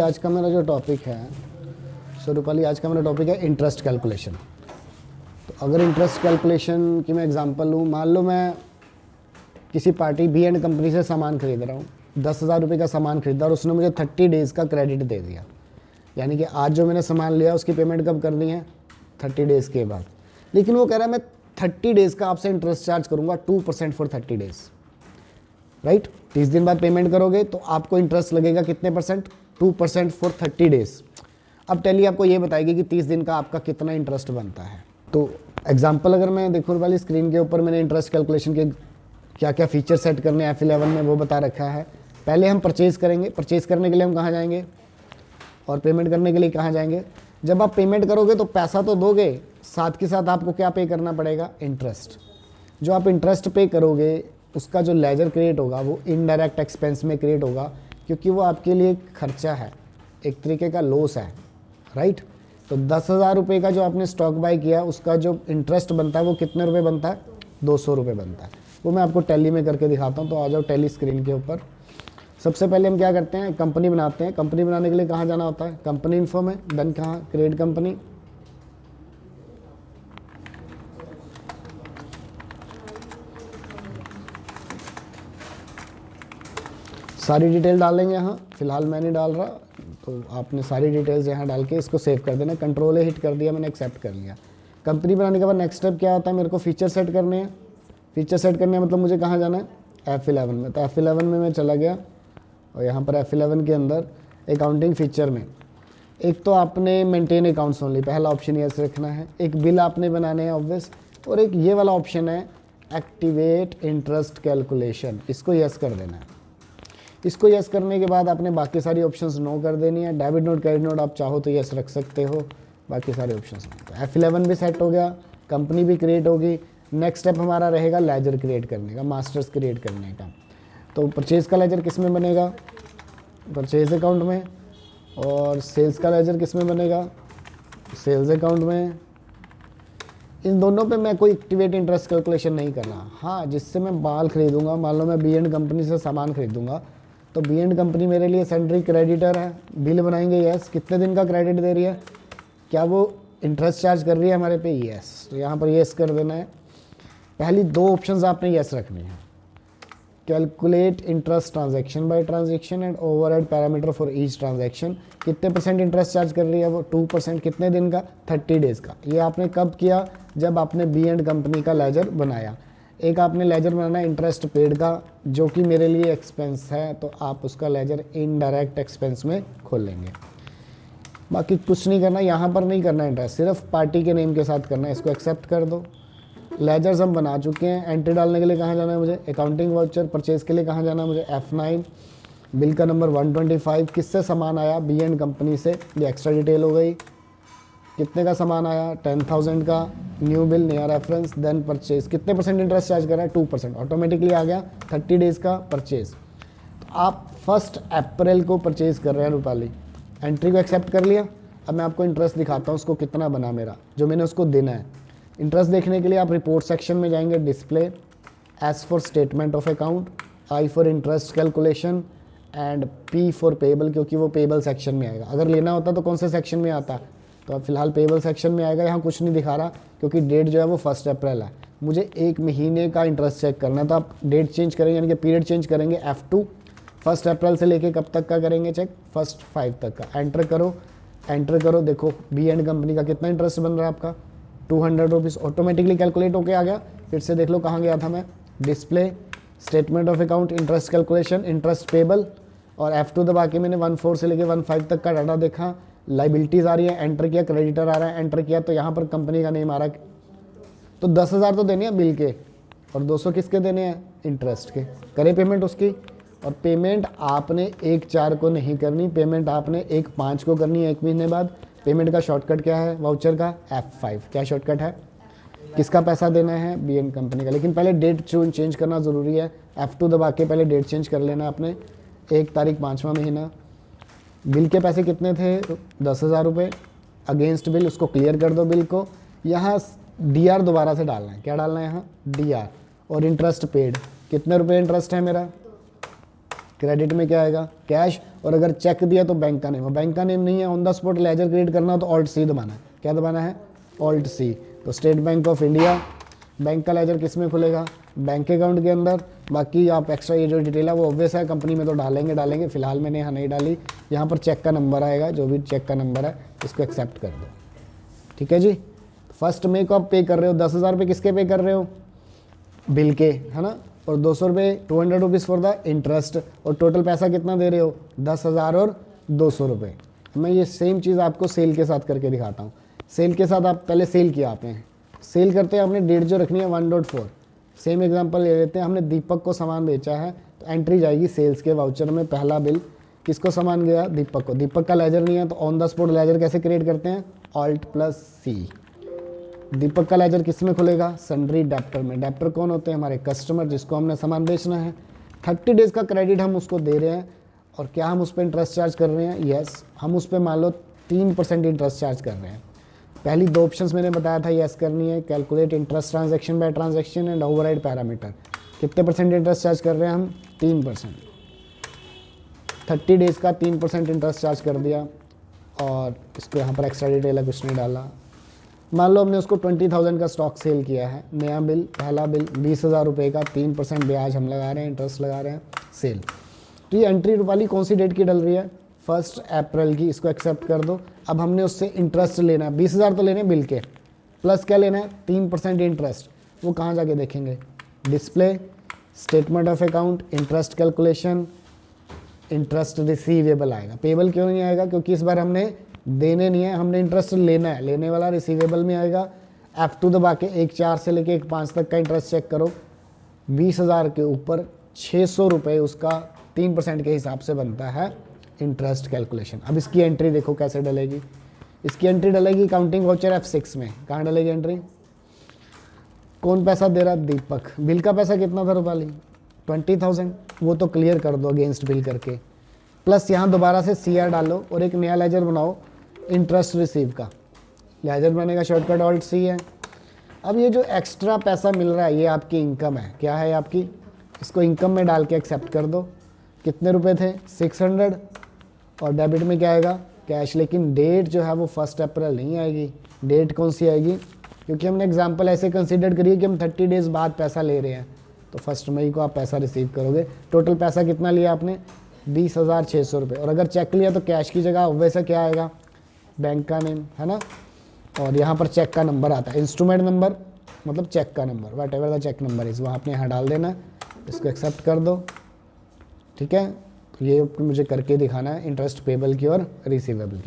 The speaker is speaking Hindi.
आज का मेरा जो टॉपिक है रूपाली, आज का मेरा टॉपिक है इंटरेस्ट कैलकुलेशन। तो अगर इंटरेस्ट कैलकुलेशन की मैं एग्जांपल लूँ, मान लो मैं किसी पार्टी बी एंड कंपनी से सामान खरीद रहा हूँ, 10,000 रुपये का सामान खरीदा और उसने मुझे 30 डेज़ का क्रेडिट दे दिया। यानी कि आज जो मैंने सामान लिया उसकी पेमेंट कब करनी है? 30 डेज़ के बाद। लेकिन वो कह रहा है मैं 30 डेज़ का आपसे इंटरेस्ट चार्ज करूँगा 2% फॉर 30 डेज़, राइट। 30 दिन बाद पेमेंट करोगे तो आपको इंटरेस्ट लगेगा कितने परसेंट? 2% for 30 days. अब टेली आपको ये बताएगी कि 30 दिन का आपका कितना इंटरेस्ट बनता है। तो एग्जांपल अगर मैं देखूँ वाली स्क्रीन के ऊपर मैंने इंटरेस्ट कैलकुलेशन के क्या क्या फीचर सेट करने हैं F11 में वो बता रखा है। पहले हम परचेज करेंगे, परचेज करने के लिए हम कहाँ जाएंगे और पेमेंट करने के लिए कहाँ जाएंगे? जब आप पेमेंट करोगे तो पैसा तो दोगे, साथ के साथ आपको क्या पे करना पड़ेगा? इंटरेस्ट। जो आप इंटरेस्ट पे करोगे उसका जो लेजर क्रिएट होगा वो इनडायरेक्ट एक्सपेंस में क्रिएट होगा, क्योंकि वो आपके लिए खर्चा है, एक तरीके का लॉस है, राइट। तो 10,000 रुपये का जो आपने स्टॉक बाय किया उसका जो इंटरेस्ट बनता है वो कितने रुपए बनता है? 200 रुपये बनता है। वो मैं आपको टैली में करके दिखाता हूँ। तो आ जाओ टैली स्क्रीन के ऊपर। सबसे पहले हम क्या करते हैं? कंपनी बनाते हैं। कंपनी बनाने के लिए कहाँ जाना होता है? कंपनी इन्फो में। देन कहाँ? Create company. सारी डिटेल डालेंगे यहाँ, फिलहाल मैं नहीं डाल रहा, तो आपने सारी डिटेल्स यहाँ डाल के इसको सेव कर देना। कंट्रोल ए हिट कर दिया, मैंने एक्सेप्ट कर लिया। कंपनी बनाने के बाद नेक्स्ट स्टेप क्या होता है? मेरे को फीचर सेट करने हैं। फीचर सेट करने हैं मतलब मुझे कहाँ जाना है? F11 में। तो F11 में मैं चला गया और यहाँ पर F11 के अंदर अकाउंटिंग फीचर में एक तो आपने मेंटेन अकाउंट्स ओनली, पहला ऑप्शन यस रखना है। एक बिल आपने बनाने हैं ऑब्वियस, और एक ये वाला ऑप्शन है एक्टिवेट इंटरेस्ट कैलकुलेशन, इसको यस कर देना है। इसको यस करने के बाद आपने बाकी सारी ऑप्शंस नो कर देनी है। डेबिट नोट क्रेडिट नोट आप चाहो तो यस रख सकते हो, बाकी सारे ऑप्शंस नहीं। तो F11 भी सेट हो गया, कंपनी भी क्रिएट होगी। नेक्स्ट स्टेप हमारा रहेगा लेजर क्रिएट करने का, मास्टर्स क्रिएट करने का। तो परचेज का लेजर किस में बनेगा? परचेज अकाउंट में। और सेल्स का लेजर किस में बनेगा? सेल्स अकाउंट में। इन दोनों पे मैं कोई एक्टिवेट इंटरेस्ट कैलकुलेशन नहीं कर रहा। हाँ, जिससे मैं माल खरीदूंगा, मान लो मैं बी एंड कंपनी से सामान खरीदूंगा तो बी एंड कंपनी मेरे लिए सेंट्री क्रेडिटर है। बिल बनाएंगे, यस। कितने दिन का क्रेडिट दे रही है? क्या वो इंटरेस्ट चार्ज कर रही है हमारे पे? यस। तो यहाँ पर यस कर देना है। पहली दो ऑप्शंस आपने यस रखनी है। Calculate interest transaction bye transaction and overhead parameter for each transaction. कितने परसेंट इंटरेस्ट चार्ज कर रही है वो? 2%। कितने दिन का? 30 डेज़ का। ये आपने कब किया? जब आपने बी एंड कंपनी का लेजर बनाया। एक आपने लेजर बनाना है इंटरेस्ट पेड का, जो कि मेरे लिए एक्सपेंस है, तो आप उसका लेजर इनडायरेक्ट एक्सपेंस में खोल लेंगे। बाकी कुछ नहीं करना, यहाँ पर नहीं करना इंटरेस्ट, सिर्फ पार्टी के नेम के साथ करना है। इसको एक्सेप्ट कर दो। लेजर्स हम बना चुके हैं। एंट्री डालने के लिए कहाँ जाना है मुझे? Accounting voucher. परचेज के लिए कहाँ जाना है मुझे? F9। बिल का नंबर 125। किससे सामान आया? बी एंड कंपनी से। ये एक्स्ट्रा डिटेल हो गई। कितने का सामान आया? 10,000 का। न्यू बिल, नया रेफरेंस। Then purchase. कितने परसेंट इंटरेस्ट चार्ज कर रहा है? 2%। ऑटोमेटिकली आ गया। 30 डेज़ का परचेज। तो आप 1 अप्रैल को परचेज कर रहे हैं रूपाली। एंट्री को एक्सेप्ट कर लिया। अब मैं आपको इंटरेस्ट दिखाता हूँ उसको कितना बना मेरा, जो मैंने उसको देना है। इंटरेस्ट देखने के लिए आप रिपोर्ट सेक्शन में जाएंगे, display, S for statement of account, I for interest calculation and P for payable, क्योंकि वो पेबल सेक्शन में आएगा। अगर लेना होता तो कौन से सेक्शन में आता? तो अब फिलहाल पेबल सेक्शन में आएगा। यहाँ कुछ नहीं दिखा रहा क्योंकि डेट जो है वो 1 अप्रैल है। मुझे 1 महीने का इंटरेस्ट चेक करना है, तो आप डेट चेंज करेंगे, यानी कि पीरियड चेंज करेंगे। F2। 1 अप्रैल से लेके कब तक का करेंगे चेक? 1/5 तक का। एंटर करो, एंटर करो। देखो बी एंड कंपनी का कितना इंटरेस्ट बन रहा है आपका? 200 रुपीज़। ऑटोमेटिकली कैलकुलेट होके आ गया। फिर से देख लो कहाँ गया था मैं? Display, statement of account, interest calculation, interest payable, और F2 दबा के मैंने 14 से लेके 15 तक का डाटा देखा। लाइबिलिटीज़ आ रही है, एंटर किया। क्रेडिटर आ रहा है, एंटर किया। तो यहाँ पर कंपनी का नेम आ रहा है। तो 10,000 तो देने हैं बिल के, और 200 किसके देने हैं? इंटरेस्ट के। करे पेमेंट उसकी। और पेमेंट आपने 1/4 को नहीं करनी, पेमेंट आपने 1/5 को करनी है, 1 महीने बाद। पेमेंट का शॉर्टकट क्या है वाउचर का? F5। क्या शॉर्टकट है? किसका पैसा देना है? बी एंड कंपनी का। लेकिन पहले डेट चेंज करना ज़रूरी है। F2 दबा के पहले डेट चेंज कर लेना आपने। 1 तारीख 5वां महीना। बिल के पैसे कितने थे? 10,000 रुपये। अगेंस्ट बिल, उसको क्लियर कर दो बिल को। यहाँ DR दोबारा से डालना है। क्या डालना है यहाँ? DR। और इंटरेस्ट पेड, कितने रुपये इंटरेस्ट है मेरा? क्रेडिट में क्या आएगा, कैश। और अगर चेक दिया तो बैंक का नेम, और बैंक का नेम नहीं है, on the spot laser create करना हो तो ऑल्ट सी दबाना है। क्या दबाना है, ऑल्ट सी। तो state bank of India, bank का लेजर किस में खुलेगा, बैंक अकाउंट के अंदर। बाकी आप एक्स्ट्रा ये जो डिटेल है वो ऑब्वियस है, कंपनी में तो डालेंगे, फिलहाल मैंने यहाँ नहीं डाली। यहाँ पर चेक का नंबर आएगा, जो भी चेक का नंबर है इसको एक्सेप्ट कर दो, ठीक है जी। 1 मई को आप पे कर रहे हो, 10,000 रुपये किसके पे कर रहे हो, बिल के, है ना। और 200 रुपये 200 रुपीज़ फॉर द इंटरेस्ट, और टोटल पैसा कितना दे रहे हो, 10,000 और 200 रुपये। मैं ये सेम चीज़ आपको सेल के साथ करके दिखाता हूँ। सेल के साथ आप पहले सेल किया आपने, सेल करते हैं आपने डेट जो रखनी है 1.4। सेम एग्जांपल ले लेते हैं, हमने दीपक को सामान बेचा है तो एंट्री जाएगी सेल्स के वाउचर में, पहला बिल किसको सामान गया, दीपक को। दीपक का लेजर नहीं है तो ऑन द स्पॉट लेजर कैसे क्रिएट करते हैं, ऑल्ट प्लस सी। दीपक का लेजर किस में खुलेगा, सन्ड्री डेप्टर में। डेप्टर कौन होते हैं, हमारे कस्टमर जिसको हमने सामान बेचना है। 30 डेज़ का क्रेडिट हम उसको दे रहे हैं, और क्या हम उस पर इंटरेस्ट चार्ज कर रहे हैं, यस। हम उस पर मान लो 3% इंटरेस्ट चार्ज कर रहे हैं। पहली 2 ऑप्शंस मैंने बताया था यस करनी है, calculate interest transaction bye transaction and override parameter. कितने परसेंट इंटरेस्ट चार्ज कर रहे हैं हम, 3%। 30 डेज़ का 3% इंटरेस्ट चार्ज कर दिया, और इसको यहाँ पर एक्स्ट्रा डिटेल है, कुछ नहीं डाला। मान लो हमने उसको 20,000 का स्टॉक सेल किया है, नया बिल, पहला बिल 20,000 रुपये का, 3% ब्याज हम लगा रहे हैं, इंटरेस्ट लगा रहे हैं, सेल। तो ये एंट्री वाली कौन सी डेट की डल रही है, 1 अप्रैल की। इसको एक्सेप्ट कर दो। अब हमने उससे इंटरेस्ट लेना है, 20,000 तो लेने बिल के, प्लस क्या लेना है, 3% इंटरेस्ट। वो कहाँ जाके देखेंगे, display, statement of account, interest calculation, interest receivable आएगा। पेबल क्यों नहीं आएगा, क्योंकि इस बार हमने देने नहीं है, हमने इंटरेस्ट लेना है, लेने वाला रिसीवेबल में आएगा। F2 दबा के 1.4 से लेके 1.5 तक का इंटरेस्ट चेक करो, 20,000 के ऊपर 600 रुपये उसका 3% के हिसाब से बनता है इंटरेस्ट कैलकुलेशन। अब इसकी एंट्री देखो कैसे डलेगी, इसकी एंट्री डलेगी काउंटिंग वाउचर F6 में। कहाँ डलेगी एंट्री, कौन पैसा दे रहा, दीपक। बिल का पैसा कितना था रूपाली, 20,000, वो तो क्लियर कर दो अगेंस्ट बिल करके। प्लस यहाँ दोबारा से CR डालो और एक नया लेजर बनाओ इंटरेस्ट रिसीव का। लेजर बनाने का शॉर्टकट ऑल्ट सी है। अब ये जो एक्स्ट्रा पैसा मिल रहा है ये आपकी इनकम है, क्या है आपकी, इसको इनकम में डाल के एक्सेप्ट कर दो। कितने रुपए थे, 600, और डेबिट में क्या आएगा, कैश। लेकिन डेट जो है वो 1 अप्रैल नहीं आएगी, डेट कौन सी आएगी, क्योंकि हमने एग्जांपल ऐसे कंसीडर करिए कि हम 30 डेज़ बाद पैसा ले रहे हैं, तो 1 मई को आप पैसा रिसीव करोगे। टोटल पैसा कितना लिया आपने, 20,600 रुपये। और अगर चेक लिया तो कैश की जगह वैसे क्या आएगा, बैंक का नेम, है ना। और यहाँ पर चेक का नंबर आता है, इंस्ट्रूमेंट नंबर मतलब चेक का number, whatever the cheque number is, वहाँ आपने यहाँ डाल देना है। इसको एक्सेप्ट कर दो, ठीक है। ये मुझे करके दिखाना है इंटरेस्ट पेबल की और रिसीवेबल की।